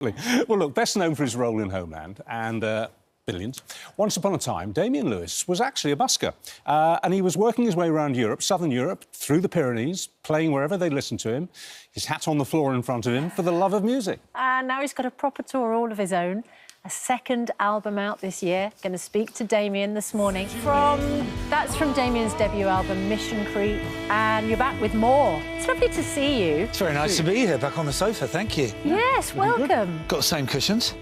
Well, look, best known for his role in Homeland and Billions. Once upon a time, Damian Lewis was actually a busker. And he was working his way around Europe, southern Europe, through the Pyrenees, playing wherever they listened to him, his hat on the floor in front of him, for the love of music. And now he's got a proper tour all of his own. A second album out this year. Going to speak to Damian this morning. That's from Damian's debut album, Mission Creep. And you're back with more. It's lovely to see you. It's very nice to be here, back on the sofa, thank you. Yes, welcome. Got the same cushions.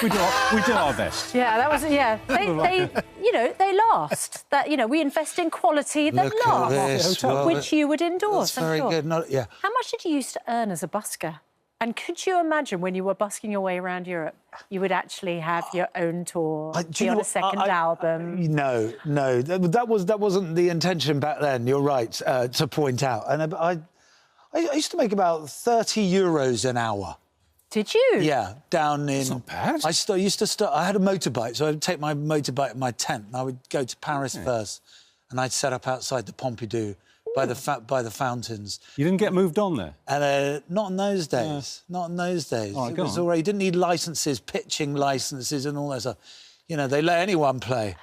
we do our best. Yeah, that was, yeah. They last. We invest in quality that Look lasts. Well, which you would endorse, that's very good. Yeah. How much did you used to earn as a busker? And could you imagine when you were busking your way around Europe, you would actually have your own tour, be on a second album? No, that wasn't the intention back then. You're right to point out. And I used to make about 30 euros an hour. Did you? Yeah, down in. That's not bad. I had a motorbike, so I'd take my motorbike in my tent, and I would go to Paris first, and I'd set up outside the Pompidou. By the fountains. You didn't get moved on there? And not in those days. Not in those days. All right, it was all right. You didn't need licences, pitching licences and all that stuff. You know, they let anyone play.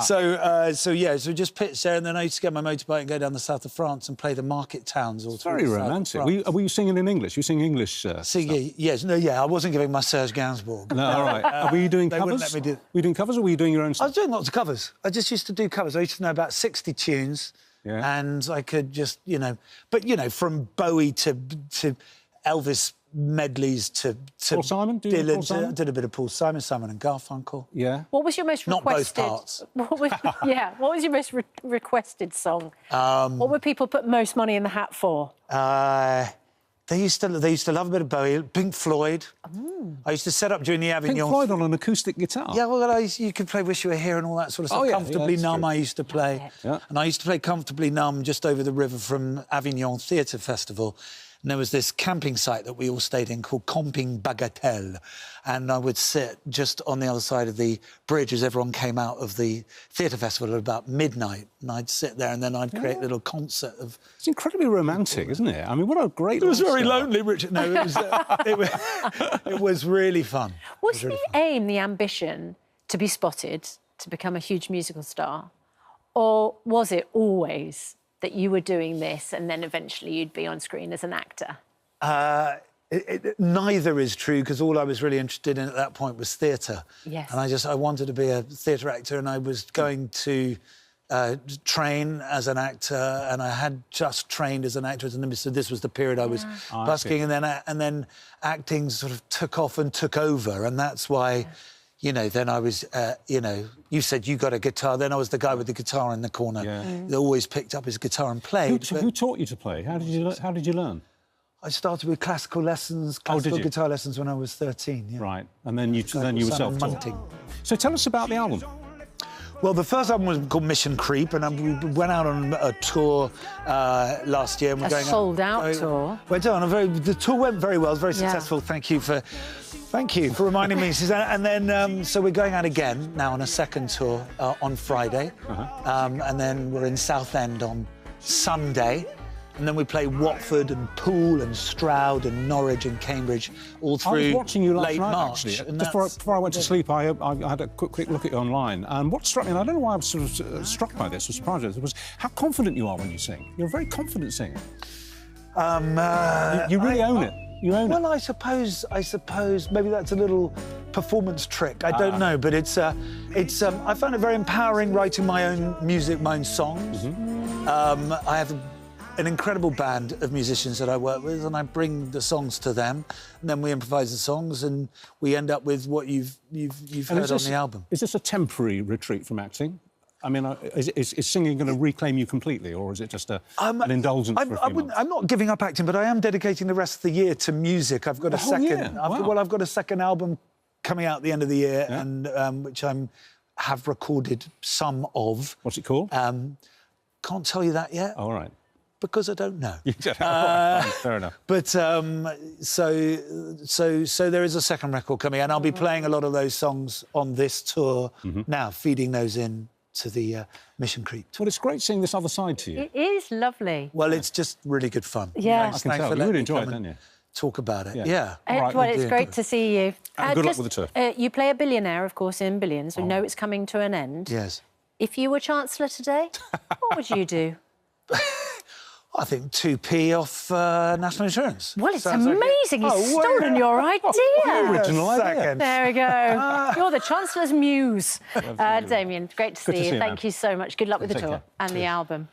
so just pitch there, and then I used to get my motorbike and go down the south of France and play the market towns all through. Very romantic. Were you singing in English? You sing English Yes, no, yeah, I wasn't giving my Serge Gainsbourg. No, all right. Were you doing covers? They wouldn't let me do... Were you doing covers or were you doing your own stuff? I was doing lots of covers. I just used to do covers. I used to know about 60 tunes. Yeah. And I could just, from Bowie to Elvis medleys to Paul Simon? Dylan, did a bit of Paul Simon, Simon and Garfunkel. Yeah. What was your most requested? Not both parts. What was your most requested song? What would people put most money in the hat for? They used to love a bit of Bowie, Pink Floyd. I used to set up during the Avignon... Pink Floyd on an acoustic guitar? Yeah, well, you could play Wish You Were Here and all that sort of stuff. Comfortably Numb I used to play. Yeah. And I used to play Comfortably Numb just over the river from Avignon Theatre Festival. And there was this camping site that we all stayed in called Camping Bagatelle. And I would sit just on the other side of the bridge as everyone came out of the theatre festival at about midnight. And I'd sit there and then I'd create a little concert of... It's incredibly romantic, isn't it? I mean, what a great... It was very lonely, Richard. No, it was really fun. Was the aim, the ambition, to be spotted, to become a huge musical star? Or was it always that you were doing this and then eventually you'd be on screen as an actor? Neither is true, because all I was really interested in at that point was theatre. Yes. And I wanted to be a theatre actor, and I was going to train as an actor, and I had just trained as an actor, so this was the period I was busking, and then acting sort of took off and took over, and that's why... then I was, you said you got a guitar, then I was the guy with the guitar in the corner that always picked up his guitar and played. Who taught you to play? How did you learn? I started with classical lessons, guitar lessons when I was 13, yeah. Right, and then you were self-taught. So tell us about the album. Well, the first album was called Mission Creep, and we went out on a tour last year. And a sold-out tour. The tour went very well. It was very successful. Thank you for reminding me, Susanna. And then, so we're going out again now on a second tour on Friday. And then we're in Southend on Sunday. And then we play Watford and Poole and Stroud and Norwich and Cambridge all through I was watching you last late night, March. Actually. Before I went to sleep, I had a quick look at you online. And what struck me, and I don't know why I was sort of struck by this or surprised by this, was how confident you are when you sing. You're a very confident singer. You really own it. You own it. Well, I suppose maybe that's a little performance trick. I don't know, but it's I found it very empowering writing my own music, my own songs. I have an incredible band of musicians that I work with, and I bring the songs to them, and then we improvise the songs, and we end up with what you've heard on the album. Is this a temporary retreat from acting? I mean, is singing going to reclaim you completely, or is it just an indulgence for a few months? I'm not giving up acting, but I am dedicating the rest of the year to music. I've got I've got a second album coming out at the end of the year, and which I have recorded some of. What's it called? Can't tell you that yet. All right. Because I don't know. Fair enough. But so there is a second record coming, and I'll be playing a lot of those songs on this tour now, feeding those in to the Mission Creep. Well, it's great seeing this other side to you. It is lovely. Well, it's just really good fun. Yeah. I can tell. You really enjoy it, don't you? talk about it. Yeah. Yeah. Right, well, we'll it's do. great to see you. And good luck with the tour. You play a billionaire, of course, in Billions. We know it's coming to an end. Yes. If you were Chancellor today, what would you do? I think 2p off national insurance. Well, it's Sounds like amazing. He's stolen your idea. Original idea. Second. There we go. You're the Chancellor's muse. Damian, great to see to you. see you, Thank man. you so much. Good luck with the Take tour care. and the album.